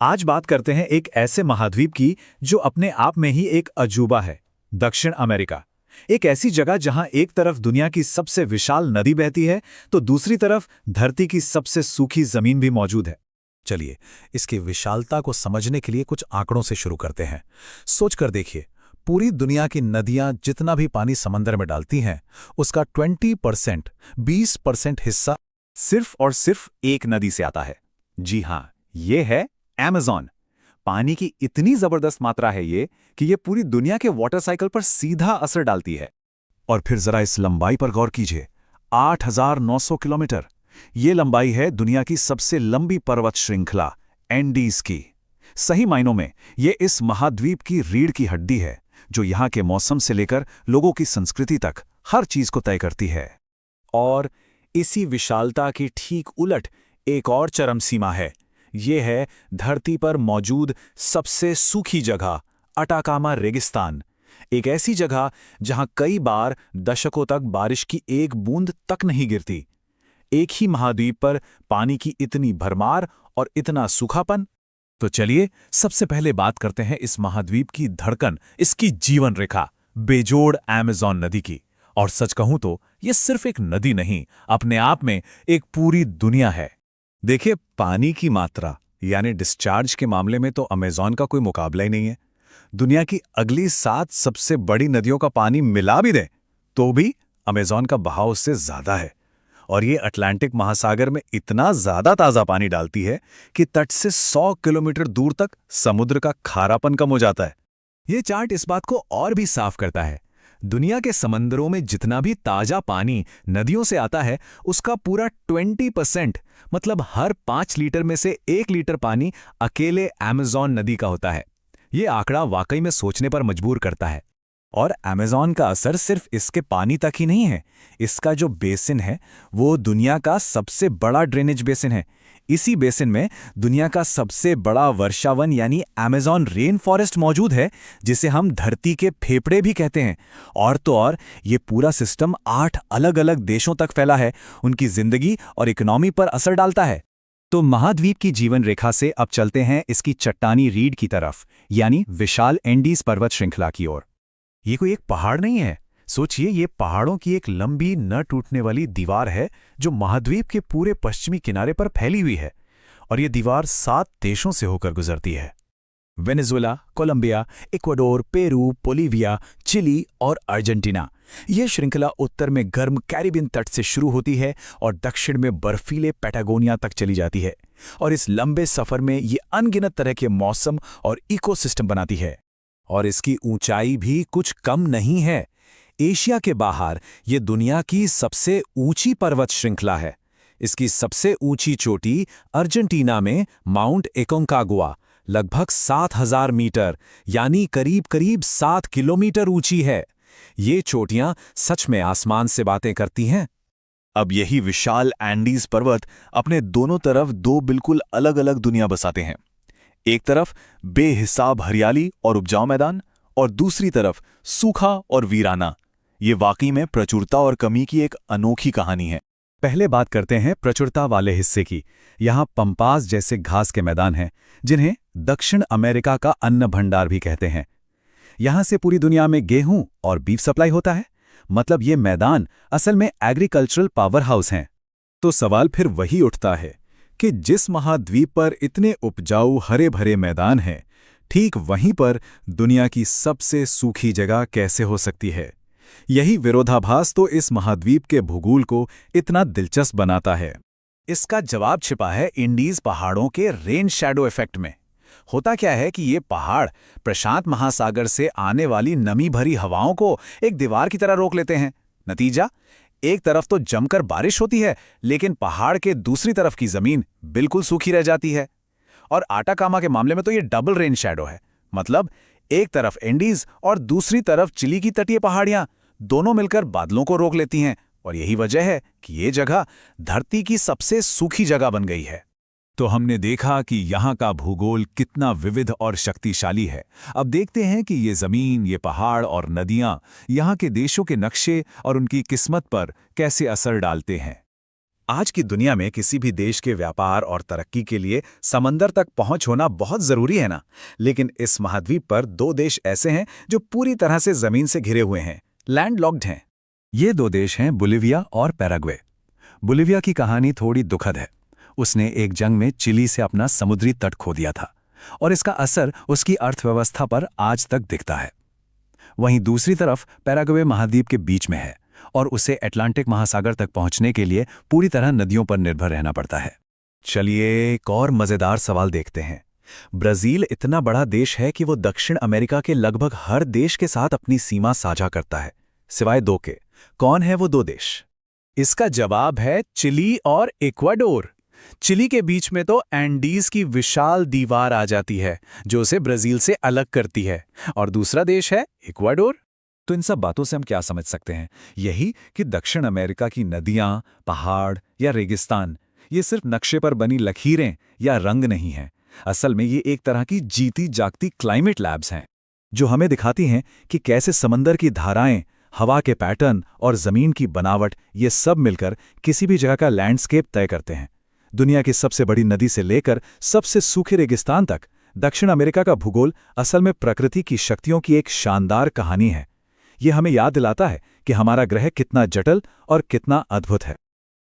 आज बात करते हैं एक ऐसे महाद्वीप की जो अपने आप में ही एक अजूबा है। दक्षिण अमेरिका। एक ऐसी जगह जहां एक तरफ दुनिया की सबसे विशाल नदी बहती है तो दूसरी तरफ धरती की सबसे सूखी जमीन भी मौजूद है। चलिए, इसकी विशालता को समझने के लिए कुछ आंकड़ों से शुरू करते हैं। सोचकर देखिए, पूरी दुनिया की नदियां जितना भी पानी समंदर में डालती हैं, उसका 20%, 20% हिस्सा सिर्फ और सिर्फ एक नदी से आता है। जी हां, ये है अमेज़न। पानी की इतनी जबरदस्त मात्रा है ये कि ये पूरी दुनिया के वाटर साइकिल पर सीधा असर डालती है। और फिर जरा इस लंबाई पर गौर कीजिए, 8,900 किलोमीटर। ये लंबाई है दुनिया की सबसे लंबी पर्वत श्रृंखला एंडीज की। सही मायनों में ये इस महाद्वीप की रीढ़ की हड्डी है, जो यहाँ के मौसम से लेकर लोगों की संस्कृति तक हर चीज को तय करती है। और इसी विशालता की ठीक उलट एक और चरम सीमा है। ये है धरती पर मौजूद सबसे सूखी जगह, अटाकामा रेगिस्तान। एक ऐसी जगह जहां कई बार दशकों तक बारिश की एक बूंद तक नहीं गिरती। एक ही महाद्वीप पर पानी की इतनी भरमार और इतना सूखापन। तो चलिए, सबसे पहले बात करते हैं इस महाद्वीप की धड़कन, इसकी जीवन रेखा, बेजोड़ अमेज़न नदी की। और सच कहूं तो यह सिर्फ एक नदी नहीं, अपने आप में एक पूरी दुनिया है। देखिए, पानी की मात्रा यानी डिस्चार्ज के मामले में तो अमेज़न का कोई मुकाबला ही नहीं है। दुनिया की अगली 7 सबसे बड़ी नदियों का पानी मिला भी दें तो भी अमेज़न का बहाव उससे ज्यादा है। और ये अटलांटिक महासागर में इतना ज्यादा ताजा पानी डालती है कि तट से 100 किलोमीटर दूर तक समुद्र का खारापन कम हो जाता है। ये चार्ट इस बात को और भी साफ करता है। दुनिया के समंदरों में जितना भी ताजा पानी नदियों से आता है, उसका पूरा 20%, मतलब हर 5 लीटर में से 1 लीटर पानी अकेले अमेज़न नदी का होता है। ये आंकड़ा वाकई में सोचने पर मजबूर करता है। और अमेज़न का असर सिर्फ इसके पानी तक ही नहीं है। इसका जो बेसिन है वो दुनिया का सबसे बड़ा ड्रेनेज बेसिन है। इसी बेसिन में दुनिया का सबसे बड़ा वर्षावन यानी अमेज़न रेन फॉरेस्ट मौजूद है, जिसे हम धरती के फेफड़े भी कहते हैं। और तो और ये पूरा सिस्टम 8 अलग अलग देशों तक फैला है, उनकी जिंदगी और इकोनॉमी पर असर डालता है। तो महाद्वीप की जीवन रेखा से अब चलते हैं इसकी चट्टानी रीढ़ की तरफ, यानी विशाल एंडीज पर्वत श्रृंखला की ओर। ये कोई एक पहाड़ नहीं है। सोचिए, ये पहाड़ों की एक लंबी न टूटने वाली दीवार है जो महाद्वीप के पूरे पश्चिमी किनारे पर फैली हुई है। और ये दीवार 7 देशों से होकर गुजरती है: Venezuela, Colombia, Ecuador, Peru, Bolivia, Chile और अर्जेंटीना। यह श्रृंखला उत्तर में गर्म कैरिबियन तट से शुरू होती है और दक्षिण में बर्फीले पैटागोनिया तक चली जाती है। और इस लंबे सफर में ये अनगिनत तरह के मौसम और इकोसिस्टम बनाती है। और इसकी ऊंचाई भी कुछ कम नहीं है। एशिया के बाहर ये दुनिया की सबसे ऊंची पर्वत श्रृंखला है। इसकी सबसे ऊंची चोटी अर्जेंटीना में माउंट एकोंकागुआ लगभग 7,000 मीटर यानी करीब करीब 7 किलोमीटर ऊंची है। ये चोटियां सच में आसमान से बातें करती हैं। अब यही विशाल एंडीज पर्वत अपने दोनों तरफ 2 बिल्कुल अलग अलग दुनिया बसाते हैं। एक तरफ बेहिसाब हरियाली और उपजाऊ मैदान, और दूसरी तरफ सूखा और वीराना। ये वाकई में प्रचुरता और कमी की एक अनोखी कहानी है। पहले बात करते हैं प्रचुरता वाले हिस्से की। यहाँ पंपास जैसे घास के मैदान हैं, जिन्हें दक्षिण अमेरिका का अन्न भंडार भी कहते हैं। यहाँ से पूरी दुनिया में गेहूं और बीफ सप्लाई होता है। मतलब ये मैदान असल में एग्रीकल्चरल पावर हाउस हैं। तो सवाल फिर वही उठता है कि जिस महाद्वीप पर इतने उपजाऊ हरे भरे मैदान हैं, ठीक वहीं पर दुनिया की सबसे सूखी जगह कैसे हो सकती है? यही विरोधाभास तो इस महाद्वीप के भूगोल को इतना दिलचस्प बनाता है। इसका जवाब छिपा है इंडीज पहाड़ों के रेन शैडो इफेक्ट में। होता क्या है कि ये पहाड़ प्रशांत महासागर से आने वाली नमी भरी हवाओं को एक दीवार की तरह रोक लेते हैं। नतीजा, एक तरफ तो जमकर बारिश होती है, लेकिन पहाड़ के दूसरी तरफ की जमीन बिल्कुल सूखी रह जाती है। और आटाकामा के मामले में तो ये डबल रेन शैडो है। मतलब एक तरफ एंडीज और दूसरी तरफ चिली की तटीय पहाड़ियां दोनों मिलकर बादलों को रोक लेती हैं। और यही वजह है कि ये जगह धरती की सबसे सूखी जगह बन गई है। तो हमने देखा कि यहाँ का भूगोल कितना विविध और शक्तिशाली है। अब देखते हैं कि ये जमीन, ये पहाड़ और नदियाँ यहाँ के देशों के नक्शे और उनकी किस्मत पर कैसे असर डालते हैं। आज की दुनिया में किसी भी देश के व्यापार और तरक्की के लिए समंदर तक पहुंच होना बहुत जरूरी है ना। लेकिन इस महाद्वीप पर दो देश ऐसे हैं जो पूरी तरह से जमीन से घिरे हुए हैं, लैंडलॉक्ड हैं। ये दो देश हैं बोलिविया और पैराग्वे। बोलिविया की कहानी थोड़ी दुखद है। उसने एक जंग में चिली से अपना समुद्री तट खो दिया था और इसका असर उसकी अर्थव्यवस्था पर आज तक दिखता है। वहीं दूसरी तरफ पैराग्वे महाद्वीप के बीच में है और उसे अटलांटिक महासागर तक पहुंचने के लिए पूरी तरह नदियों पर निर्भर रहना पड़ता है। चलिए एक और मजेदार सवाल देखते हैं। ब्राजील इतना बड़ा देश है कि वो दक्षिण अमेरिका के लगभग हर देश के साथ अपनी सीमा साझा करता है, सिवाय दो के। कौन है वो दो देश? इसका जवाब है चिली और इक्वाडोर। चिली के बीच में तो एंडीज की विशाल दीवार आ जाती है जो उसे ब्राजील से अलग करती है, और दूसरा देश है इक्वाडोर। तो इन सब बातों से हम क्या समझ सकते हैं? यही कि दक्षिण अमेरिका की नदियां, पहाड़ या रेगिस्तान ये सिर्फ नक्शे पर बनी लकीरें या रंग नहीं हैं। असल में ये एक तरह की जीती जागती क्लाइमेट लैब्स हैं जो हमें दिखाती हैं कि कैसे समंदर की धाराएं, हवा के पैटर्न और जमीन की बनावट ये सब मिलकर किसी भी जगह का लैंडस्केप तय करते हैं। दुनिया की सबसे बड़ी नदी से लेकर सबसे सूखे रेगिस्तान तक दक्षिण अमेरिका का भूगोल असल में प्रकृति की शक्तियों की एक शानदार कहानी है। ये हमें याद दिलाता है कि हमारा ग्रह कितना जटिल और कितना अद्भुत है।